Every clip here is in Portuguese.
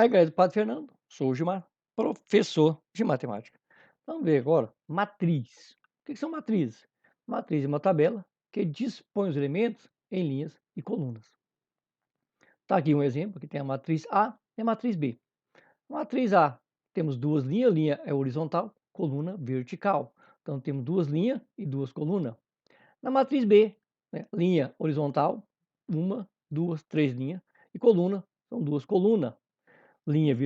Aí, galera, do Padre Fernando, sou o Gilmar, professor de matemática. Vamos ver agora matriz. O que que são matrizes? Matriz é uma tabela que dispõe os elementos em linhas e colunas. Tá aqui um exemplo, que tem a matriz A e a matriz B. Matriz A, temos duas linhas, linha é horizontal, coluna vertical. Então, temos duas linhas e duas colunas. Na matriz B, né, linha horizontal, uma, duas, três linhas, e coluna, são duas colunas. Linha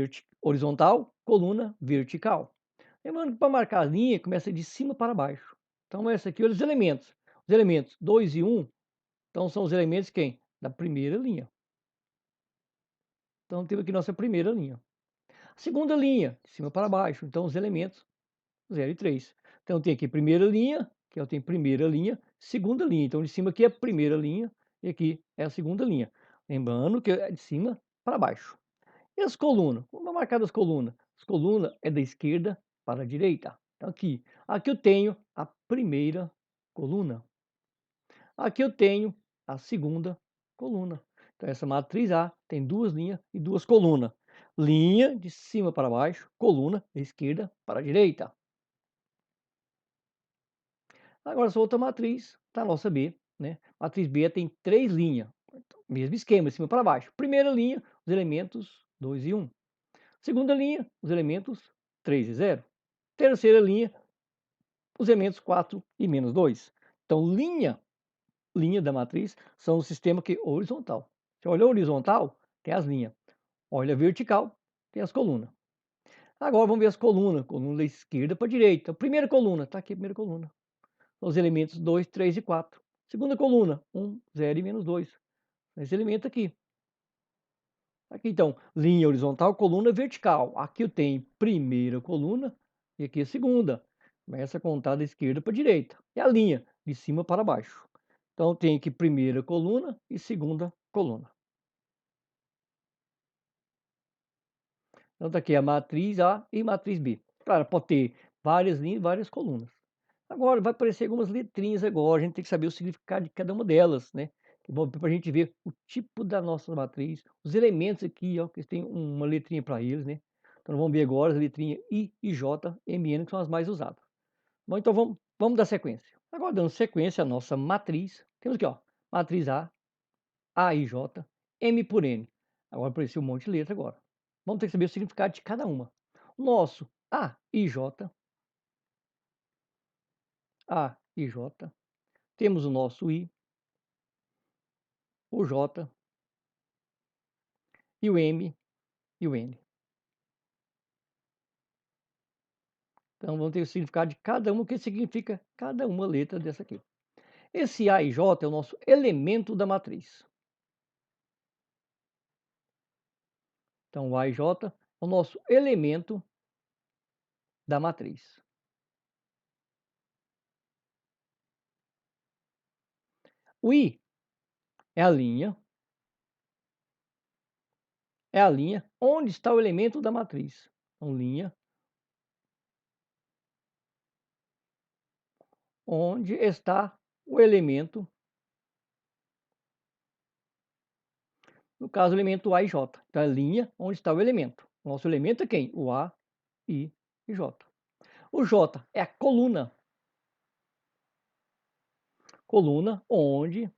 horizontal, coluna vertical. Lembrando que para marcar a linha, começa de cima para baixo. Então, essa aqui, olha os elementos. Os elementos 2 e 1, então são os elementos quem? Da primeira linha. Então, temos aqui nossa primeira linha. A segunda linha, de cima para baixo. Então, os elementos 0 e 3. Então, tem aqui primeira linha, que eu tenho primeira linha, segunda linha. Então, de cima aqui é a primeira linha e aqui é a segunda linha. Lembrando que é de cima para baixo. E as colunas? Como é marcado as colunas? As colunas é da esquerda para a direita. Então, aqui eu tenho a primeira coluna. Aqui eu tenho a segunda coluna. Então, essa matriz A tem duas linhas e duas colunas. Linha de cima para baixo, coluna da esquerda para a direita. Agora, essa outra matriz, tá a nossa B, né? Matriz B tem três linhas. Então, mesmo esquema, de cima para baixo. Primeira linha, os elementos 2 e 1. Segunda linha, os elementos 3 e 0. Terceira linha, os elementos 4 e menos 2. Então, linha da matriz são o sistema que é horizontal. Se olha horizontal, tem as linhas. Olha vertical, tem as colunas. Agora vamos ver as colunas. Coluna da esquerda para a direita. Primeira coluna, está aqui a primeira coluna. Os elementos 2, 3 e 4. Segunda coluna, 1, 0 e menos 2. Esse elemento aqui. Aqui então, linha horizontal, coluna vertical. Aqui eu tenho primeira coluna e aqui a segunda. Começa a contar da esquerda para a direita. E a linha, de cima para baixo. Então, tem aqui primeira coluna e segunda coluna. Então, tá aqui a matriz A e matriz B. Claro, pode ter várias linhas e várias colunas. Agora, vai aparecer algumas letrinhas agora. A gente tem que saber o significado de cada uma delas, né? Para a gente ver o tipo da nossa matriz. Os elementos aqui, ó, que tem uma letrinha para eles, né? Então, vamos ver agora as letrinhas I e J, M, N, que são as mais usadas. Bom, então vamos dar sequência. Agora, dando sequência à nossa matriz, temos aqui, ó, matriz A e J, M por N. Agora apareceu um monte de letra agora. Vamos ter que saber o significado de cada uma. O nosso A e J, temos o nosso I, o J, e o M e o N. Então vamos ter o significado de cada uma, o que significa cada uma letra dessa aqui. Esse A e J é o nosso elemento da matriz. Então o A e J é o nosso elemento da matriz. O I é a linha onde está o elemento da matriz. Então, linha onde está o elemento, no caso, o elemento A e J. Então, é a linha onde está o elemento. O nosso elemento é quem? O A, I e J. O J é a coluna. Coluna onde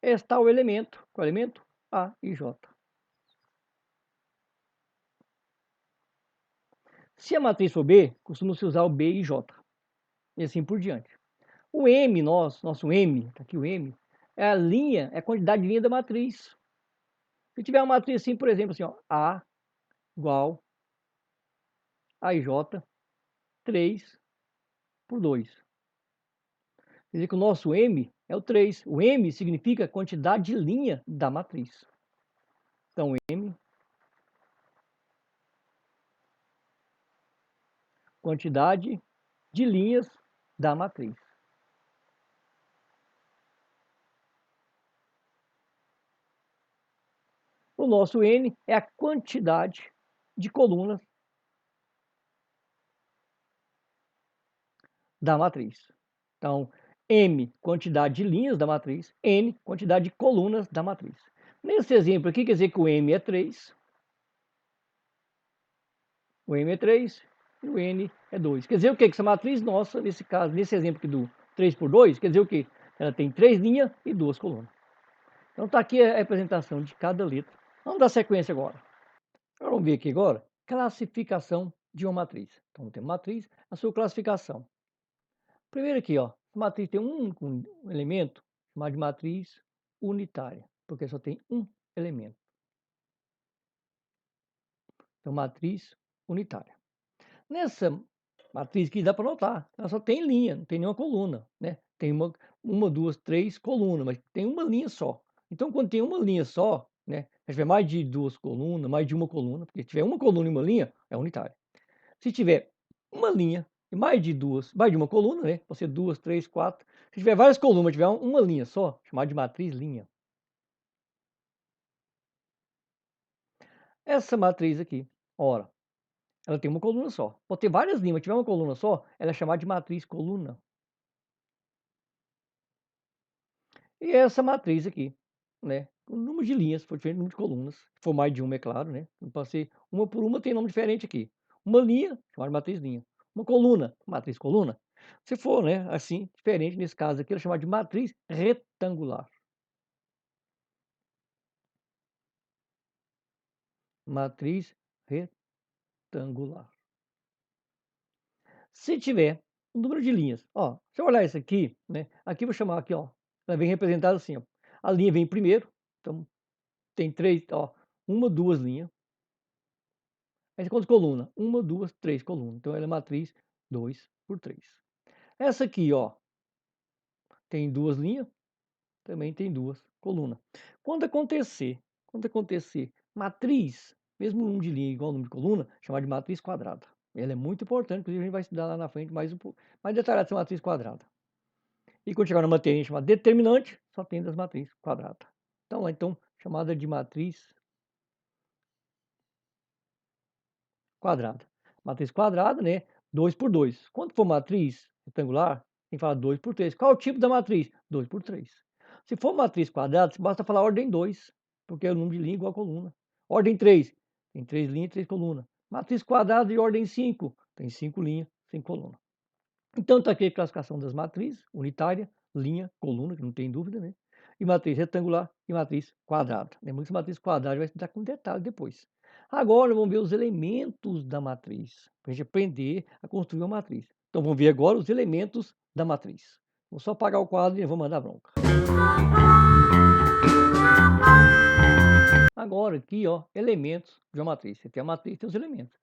está o elemento. Qual é o elemento? A e J. Se a matriz for B, costuma-se usar o B e J. E assim por diante. O M, nosso M, tá aqui o M, é a linha, é a quantidade de linha da matriz. Se tiver uma matriz assim, por exemplo, assim, ó, A igual a J 3 por 2. Quer dizer que o nosso M é o 3. O M significa quantidade de linha da matriz. Então, M, quantidade de linhas da matriz. O nosso N é a quantidade de colunas da matriz. Então, M, quantidade de linhas da matriz, N, quantidade de colunas da matriz. Nesse exemplo aqui, quer dizer que o M é 3, o M é 3 e o N é 2. Quer dizer o quê? Que essa matriz nossa, nesse caso, nesse exemplo aqui do 3 por 2, quer dizer o quê? Ela tem 3 linhas e 2 colunas. Então está aqui a representação de cada letra. Vamos dar sequência agora. Vamos ver aqui agora, classificação de uma matriz. Então temos matriz, a sua classificação. Primeiro aqui, ó, a matriz tem um único elemento, chamado de matriz unitária, porque só tem um elemento. Então, matriz unitária. Nessa matriz aqui dá para notar, ela só tem linha, não tem nenhuma coluna, né? Tem uma, duas, três colunas, mas tem uma linha só. Então, quando tem uma linha só, né? Se tiver mais de duas colunas, mais de uma coluna, porque se tiver uma coluna e uma linha, é unitária. Se tiver uma linha e mais de duas, mais de uma coluna, né? Pode ser duas, três, quatro. Se tiver várias colunas, tiver uma linha só, chamada de matriz linha. Essa matriz aqui, ora, ela tem uma coluna só. Pode ter várias linhas, mas tiver uma coluna só, ela é chamada de matriz coluna. E essa matriz aqui, né? O número de linhas for diferente do número de colunas. Se for mais de uma, é claro, né? Não pode ser uma por uma, tem nome diferente aqui. Uma linha, chamada de matriz linha. Uma coluna, matriz coluna. Se for, né, assim, diferente, nesse caso aqui, ela é chamada de matriz retangular. Matriz retangular. Se tiver um número de linhas, ó, se eu olhar isso aqui, né? Aqui eu vou chamar aqui, ó. Ela vem representada assim, ó. A linha vem primeiro, então tem três, ó, uma, duas linhas. Aí quantas colunas? Uma, duas, três colunas. Então ela é matriz 2 por 3. Essa aqui, ó, tem duas linhas, também tem duas colunas. Quando acontecer matriz, mesmo número de linha igual ao número de coluna, chamada de matriz quadrada. Ela é muito importante, inclusive a gente vai estudar lá na frente mais um pouco, mais detalhado essa matriz quadrada. E quando chegar na matriz chamada determinante, só tem das matrizes quadradas. Então, chamada de matriz quadrada. Matriz quadrada, né? 2 por 2. Quando for matriz retangular, tem que falar 2 por 3. Qual é o tipo da matriz? 2 por 3. Se for matriz quadrada, basta falar ordem 2, porque é o número de linha igual a coluna. Ordem 3, tem 3 linhas e 3 colunas. Matriz quadrada de ordem 5, tem 5 linhas, 5 colunas. Então está aqui a classificação das matrizes, unitária, linha, coluna, que não tem dúvida, né? E matriz retangular e matriz quadrada. Lembrando que matriz quadrada vai estudar com detalhe depois. Agora vamos ver os elementos da matriz, para a gente aprender a construir uma matriz. Então vamos ver agora os elementos da matriz. Vou só apagar o quadro e vou mandar bronca. Agora aqui, ó, elementos de uma matriz. Você tem a matriz, tem os elementos.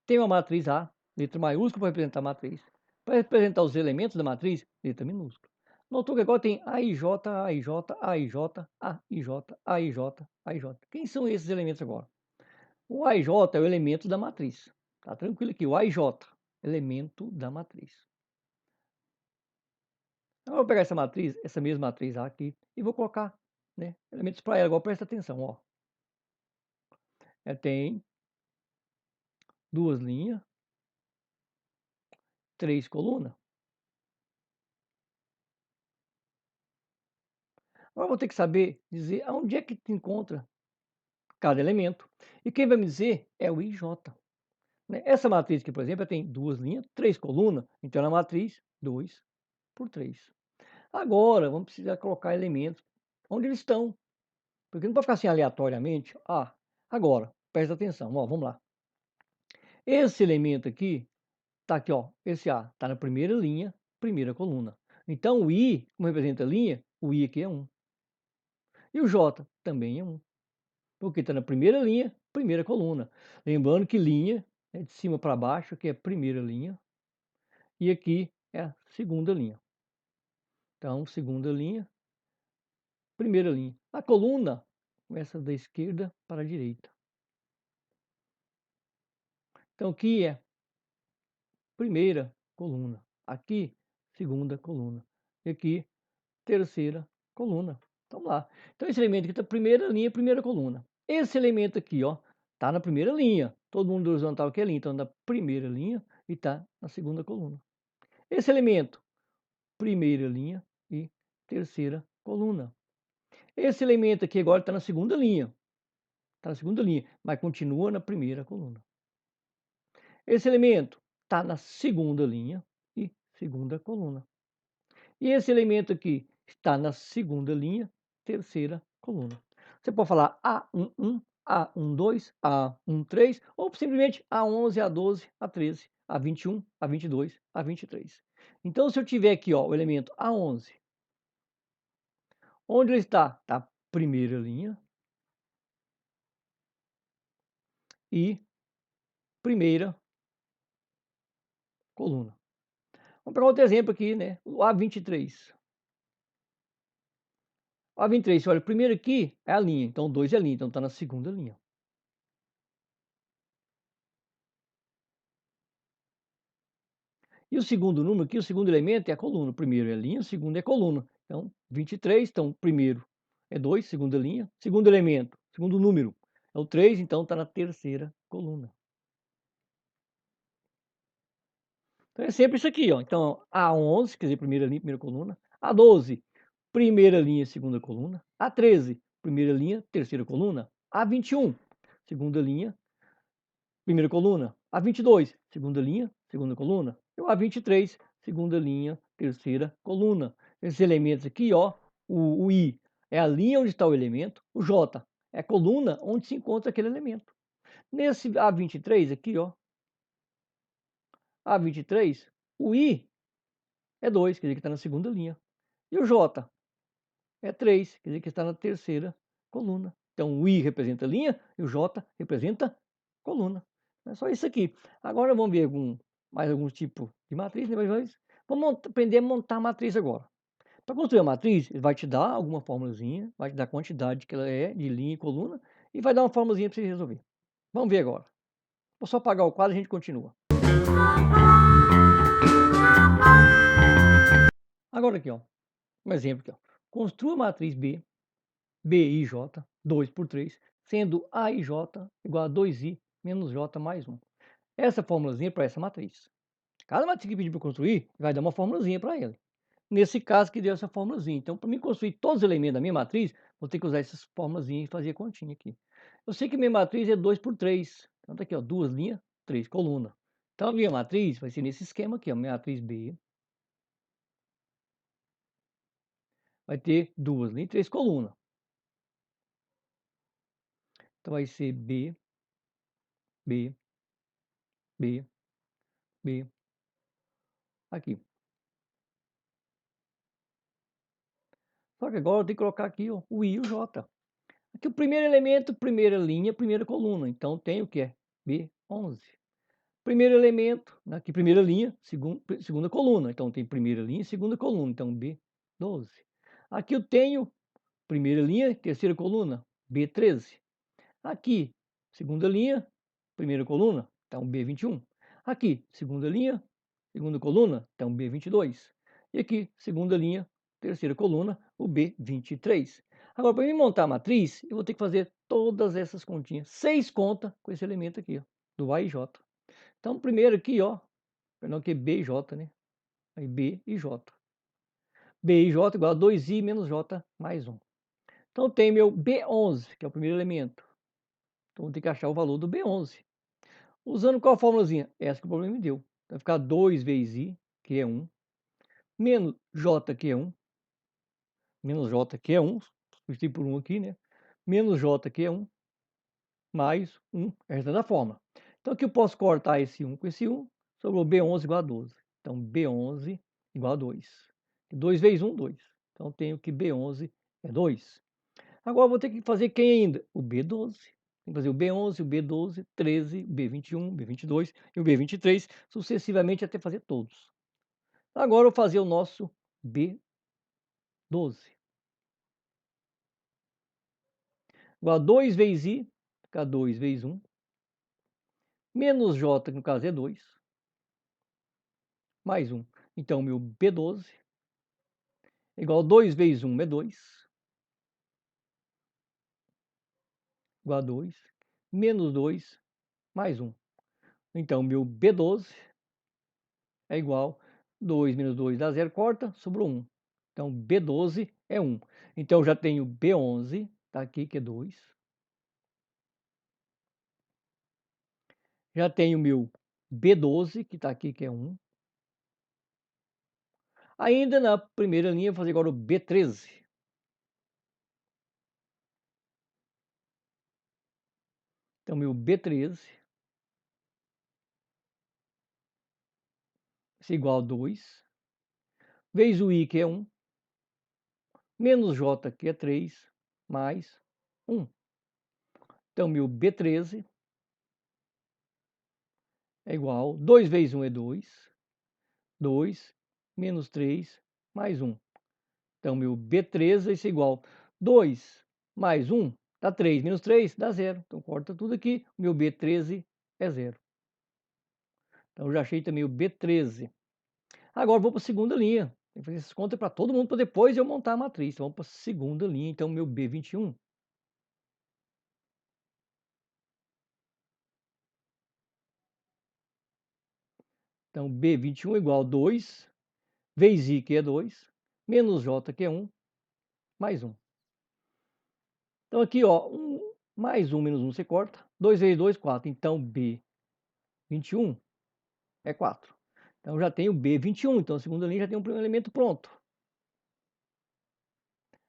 Tem uma matriz A, letra maiúscula para representar a matriz. Para representar os elementos da matriz, letra minúscula. Notou que agora tem AIJ, AIJ, AIJ, AIJ, AIJ, AIJ. Quem são esses elementos agora? O AIJ é o elemento da matriz. Tá tranquilo aqui, o AIJ, elemento da matriz. Agora eu vou pegar essa matriz, essa mesma matriz A aqui, e vou colocar, né, elementos para ela. Agora presta atenção, ó. Tem duas linhas, três colunas. Agora eu vou ter que saber dizer aonde é que se encontra cada elemento. E quem vai me dizer é o IJ. Né? Essa matriz aqui, por exemplo, tem duas linhas, três colunas, então ela é uma matriz 2 por 3. Agora, vamos precisar colocar elementos onde eles estão, porque não pode ficar assim aleatoriamente. Agora, presta atenção, ó, vamos lá. Esse elemento aqui, tá aqui, ó, esse A, está na primeira linha, primeira coluna. Então, o I, como representa a linha, o I aqui é 1. E o J também é 1. Porque está na primeira linha, primeira coluna. Lembrando que linha é de cima para baixo, que é a primeira linha, e aqui é a segunda linha. Então, segunda linha, primeira linha. A coluna começa da esquerda para a direita. Então, aqui é primeira coluna. Aqui, segunda coluna. E aqui, terceira coluna. Então, vamos lá. Então, esse elemento aqui está primeira linha, primeira coluna. Esse elemento aqui, ó, está na primeira linha. Todo mundo horizontal aqui é linha. Então, na primeira linha e está na segunda coluna. Esse elemento, primeira linha e terceira coluna. Esse elemento aqui agora está na segunda linha. Está na segunda linha, mas continua na primeira coluna. Esse elemento está na segunda linha e segunda coluna. E esse elemento aqui está na segunda linha, terceira coluna. Você pode falar A11, A12, A13 ou simplesmente A11, A12, A13, A21, A22, A23. Então, se eu tiver aqui ó, o elemento A11, onde ele está? Está primeira linha e primeira coluna. Vamos pegar outro exemplo aqui, né? O A23. O A23, você olha, o primeiro aqui é a linha, então 2 é a linha, então está na segunda linha. E o segundo número aqui, o segundo elemento é a coluna. O primeiro é linha, o segundo é coluna. Então, 23, então, primeiro é 2, segunda linha. Segundo elemento, segundo número é o 3, então está na terceira coluna. Então, é sempre isso aqui, ó. Então, A11, quer dizer, primeira linha, primeira coluna. A12, primeira linha, segunda coluna. A13, primeira linha, terceira coluna. A21, segunda linha, primeira coluna. A22, segunda linha, segunda coluna. E o A23, segunda linha, terceira coluna. Esses elementos aqui, ó, o I é a linha onde está o elemento, o J é a coluna onde se encontra aquele elemento. Nesse A23 aqui, ó, A23, o I é 2, quer dizer que está na segunda linha. E o J é 3, quer dizer que está na terceira coluna. Então, o I representa linha e o J representa coluna. É só isso aqui. Agora vamos ver mais alguns tipos de matriz. Né? Vamos aprender a montar a matriz agora. Para construir a matriz, ele vai te dar alguma formulazinha, vai te dar a quantidade que ela é de linha e coluna e vai dar uma formulazinha para você resolver. Vamos ver agora. Vou só apagar o quadro e a gente continua. Agora aqui, ó, um exemplo aqui. Ó. Construa a matriz B, BIJ, 2 por 3, sendo AIJ igual a 2I menos J mais 1. Essa formulazinha para essa matriz. Cada matriz que pedir para construir, vai dar uma formulazinha para ele. Nesse caso, que deu essa formulazinha. Então, para mim construir todos os elementos da minha matriz, vou ter que usar essas formulazinhas e fazer a continha aqui. Eu sei que minha matriz é 2 por 3. Então, tá aqui, ó, 2 linhas, 3 colunas. Então, a minha matriz vai ser nesse esquema aqui, ó, minha matriz B. Vai ter 2 linhas, 3 colunas. Então, vai ser B, B, B, B, aqui. Só que agora eu tenho que colocar aqui ó, o I e o J. Aqui o primeiro elemento, primeira linha, primeira coluna. Então tem o que é B11. Primeiro elemento, aqui primeira linha, segunda coluna. Então tem primeira linha e segunda coluna. Então B12. Aqui eu tenho primeira linha, terceira coluna, B13. Aqui, segunda linha, primeira coluna, então B21. Aqui, segunda linha, segunda coluna, então B22. E aqui, segunda linha, terceira coluna, o B23. Agora, para mim montar a matriz, eu vou ter que fazer todas essas continhas. 6 contas com esse elemento aqui, ó, do A e J. Então, primeiro aqui, ó, perdão, aqui é B e J, né? Aí B e J. B e J igual a 2I menos J mais 1. Então, tem meu B11, que é o primeiro elemento. Então, vou ter que achar o valor do B11. Usando qual formulazinha? Essa que o problema me deu. Vai ficar 2 vezes I, que é 1, menos J, que é 1, menos J, que é 1, substituir por 1 aqui, né? Menos J, que é 1, mais 1, essa é da fórmula. Então, aqui eu posso cortar esse 1 com esse 1, sobrou B11 igual a 12. Então, B11 igual a 2. 2 vezes 1, 2. Então, tenho que B11 é 2. Agora, vou ter que fazer quem ainda? O B12. Tem que fazer o B11, o B12, 13, o B21, o B22 e o B23, sucessivamente até fazer todos. Agora, eu vou fazer o nosso B12. Igual a 2 vezes I, fica 2 vezes 1, menos J, que no caso é 2, mais 1. Então, meu B12 é igual a 2 vezes 1 é 2, igual a 2, menos 2, mais 1. Então, meu B12 é igual a 2 menos 2 dá 0, corta, sobrou 1. Então, B12 é 1. Então, eu já tenho B11, tá aqui, que é 2. Já tenho meu B12, que está aqui, que é 1. Ainda na primeira linha, vou fazer agora o B13. Então, meu B13 é igual a 2, vezes o I, que é 1, menos J, que é 3, mais 1. Então, meu B13 é igual a 2 vezes 1 é 2, 2 menos 3 mais 1. Então, meu B13 é igual a 2 mais 1 dá 3, menos 3 dá 0. Então, corta tudo aqui, meu B13 é 0. Então, já achei também o B13. Agora, vou para a segunda linha. Tem que fazer essas contas para todo mundo, para depois eu montar a matriz. Então, vamos para a segunda linha. Então, meu B21. Então, B21 é igual a 2, vezes I, que é 2, menos J, que é 1, mais 1. Então, aqui, ó, mais 1 menos 1 você corta. 2 vezes 2, 4. Então, B21 é 4. Então, já tenho B21. Então, a segunda linha já tem um primeiro elemento pronto.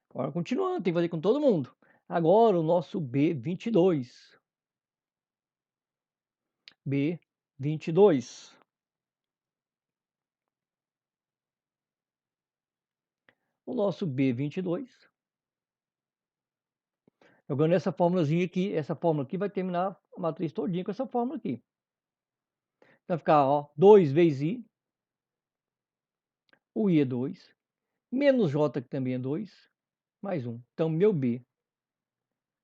Agora, continuando, tem que fazer com todo mundo. Agora, o nosso B22. B22. O nosso B22. Jogando essa fórmulazinha aqui, essa fórmula aqui vai terminar a matriz todinha com essa fórmula aqui. Vai ficar, ó, 2 vezes I, o I é 2, menos J, que também é 2, mais 1. Então, meu B,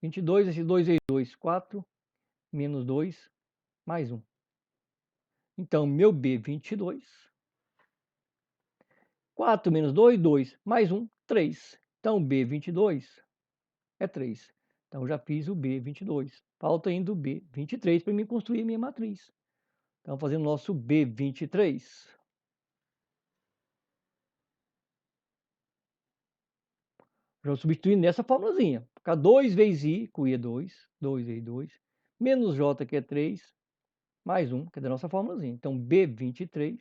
22, esse 2 vezes 2, 4, menos 2, mais 1. Então, meu B, 22. 4 menos 2, 2, mais 1, 3. Então, B, 22 é 3. Então, já fiz o B, 22. Falta ainda o B, 23 para mim construir a minha matriz. Então, fazendo o nosso B, 23. Já substituindo nessa formulazinha. Ficar 2 vezes I, que o I é 2, 2 vezes 2, menos J, que é 3, mais 1, que é da nossa formulazinha. Então, B23,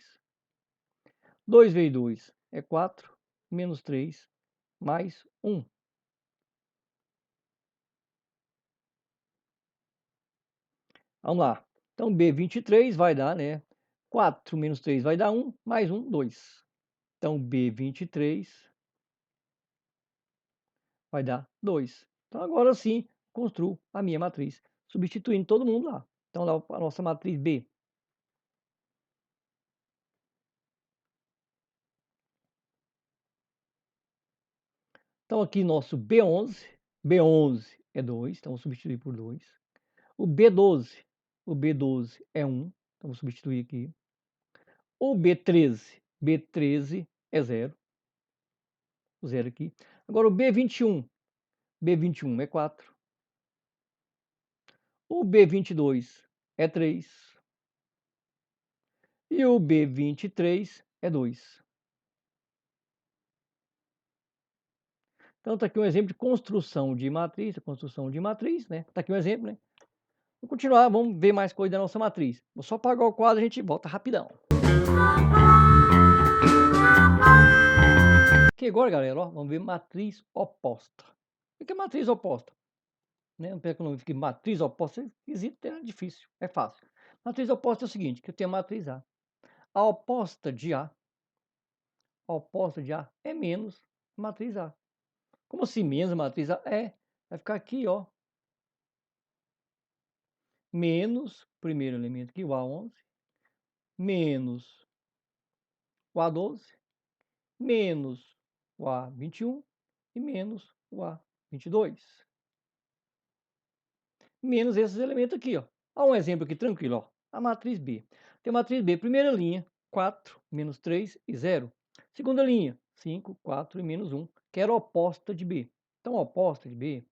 2 vezes 2 é 4, menos 3, mais 1. Vamos lá. Então, B23 vai dar, né? 4 menos 3 vai dar 1, mais 1, 2. Então, B23 vai dar 2. Então, agora sim, construo a minha matriz, substituindo todo mundo lá. Então, lá a nossa matriz B. Então, aqui nosso B11. B11 é 2, então vou substituir por 2. O B12. O B12 é 1, então vou substituir aqui. O B13. B13 é 0. O 0 aqui. Agora o B21. B21 é 4. O B22 é 3. E o B23 é 2. Então, está aqui um exemplo de construção de matriz, né? Está aqui um exemplo, né? Vamos continuar, vamos ver mais coisa da nossa matriz. Vou só apagar o quadro e a gente volta rapidão. Aqui agora, galera, ó, vamos ver matriz oposta. O que é matriz oposta? Né? Não perca o nome, fica matriz oposta, esquisito, é difícil, é fácil. Matriz oposta é o seguinte, que eu tenho a matriz A. A oposta de A, a oposta de A é menos matriz A. Como assim menos matriz A? Vai ficar aqui, ó, menos primeiro elemento aqui, o A11, menos o A12, menos o A21 e menos o A22. Menos esses elementos aqui, ó. Olha um exemplo aqui tranquilo, ó. A matriz B. Tem a matriz B, primeira linha, 4, menos 3 e 0. Segunda linha, 5, 4 e menos 1, que era oposta de B. Então, oposta de B,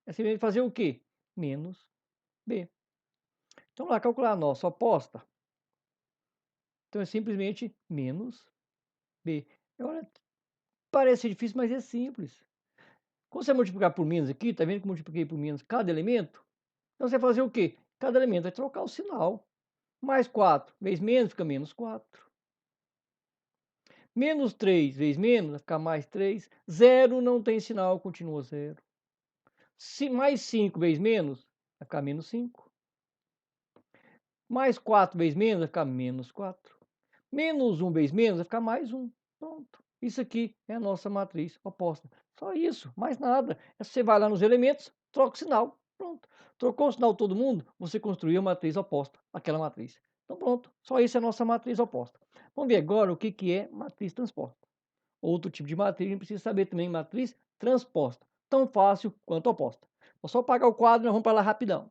é simplesmente fazer o quê? Menos B. Então, lá calcular a nossa oposta. Então é simplesmente menos B. Agora, parece difícil, mas é simples. Quando você multiplicar por menos aqui, tá vendo que eu multipliquei por menos cada elemento? Então você vai fazer o quê? Cada elemento vai trocar o sinal. Mais 4 vezes menos fica menos 4. Menos 3 vezes menos vai ficar mais 3. Zero não tem sinal, continua zero. Se mais 5 vezes menos vai ficar menos 5. Mais 4 vezes menos vai ficar menos 4. Menos 1 vezes menos vai ficar mais 1. Pronto. Isso aqui é a nossa matriz oposta. Só isso, mais nada. Você vai lá nos elementos, troca o sinal. Pronto. Trocou o sinal todo mundo, você construiu a matriz oposta àquela matriz. Então pronto, só isso é a nossa matriz oposta. Vamos ver agora o que é matriz transposta. Outro tipo de matriz, a gente precisa saber também matriz transposta. Tão fácil quanto oposta. Vou só apagar o quadro e nós vamos para lá rapidão.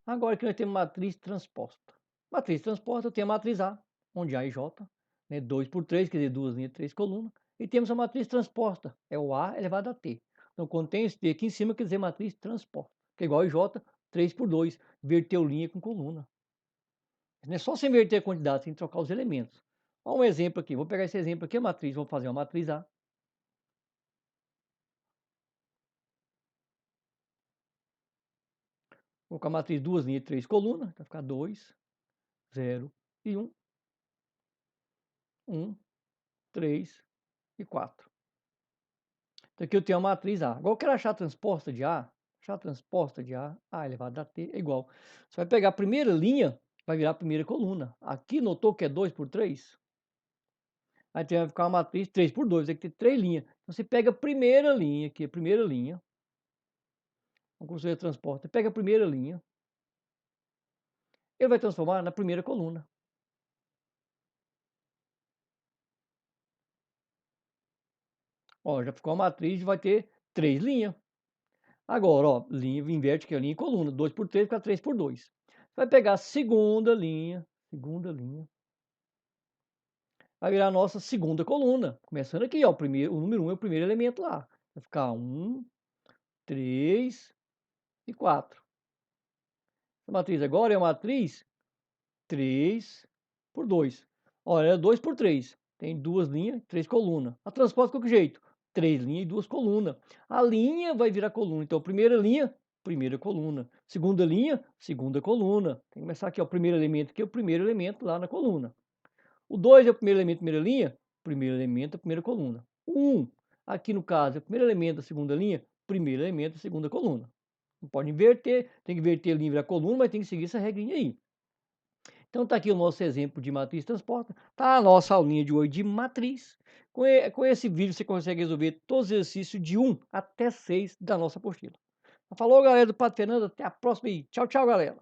Agora que nós temos matriz transposta. Matriz transposta, eu tenho a matriz A, onde A e J, né, 2 por 3, quer dizer, 2 linhas, 3 colunas. E temos a matriz transposta, é o A elevado a T. Então, quando tem esse T aqui em cima, quer dizer matriz transposta, que é igual a J, 3 por 2, inverteu linha com coluna. Não é só você inverter a quantidade, tem que trocar os elementos. Olha um exemplo aqui, vou pegar esse exemplo aqui, a matriz, vou fazer uma matriz A. Vou colocar a matriz 2 linhas, 3 colunas, vai ficar 2, 0 e 1. 1, 3 e 4. Então aqui eu tenho a matriz A. Agora eu quero achar a transposta de A. Achar a transposta de A elevado a T é igual. Você vai pegar a primeira linha, vai virar a primeira coluna. Aqui notou que é 2 por 3? Aí vai ficar uma matriz 3 por 2, vai ter 3 linhas. Então você pega a primeira linha aqui, a primeira linha. Vamos construir a transposta. Pega a primeira linha. Ele vai transformar na primeira coluna. Ó, já ficou a matriz e vai ter 3 linhas. Agora, ó, linha inverte que é a linha e coluna. 2 por 3 fica 3 por 2. Vai pegar a segunda linha. Vai virar a nossa segunda coluna. Começando aqui, ó, o número 1 é o primeiro elemento lá. Vai ficar 1, 3 e 4. A matriz agora é a matriz 3 por 2. Olha, é 2 por 3. Tem 2 linhas, 3 colunas. A transposta de que jeito? 3 linhas e 2 colunas. A linha vai virar coluna. Então, primeira linha, primeira coluna. Segunda linha, segunda coluna. Tem que começar aqui, ó, o primeiro elemento, que é o primeiro elemento lá na coluna. O 2 é o primeiro elemento, primeira linha, primeiro elemento, a primeira coluna. O 1, aqui no caso, é o primeiro elemento da segunda linha, primeiro elemento da segunda coluna. Não pode inverter, tem que inverter a linha e virar coluna, mas tem que seguir essa regrinha aí. Então tá aqui o nosso exemplo de matriz transposta. Tá a nossa aulinha de hoje de matriz. Com esse vídeo você consegue resolver todos os exercícios de 1 até 6 da nossa apostila. Falou, galera do Pato Fernando, até a próxima aí. Tchau, tchau, galera.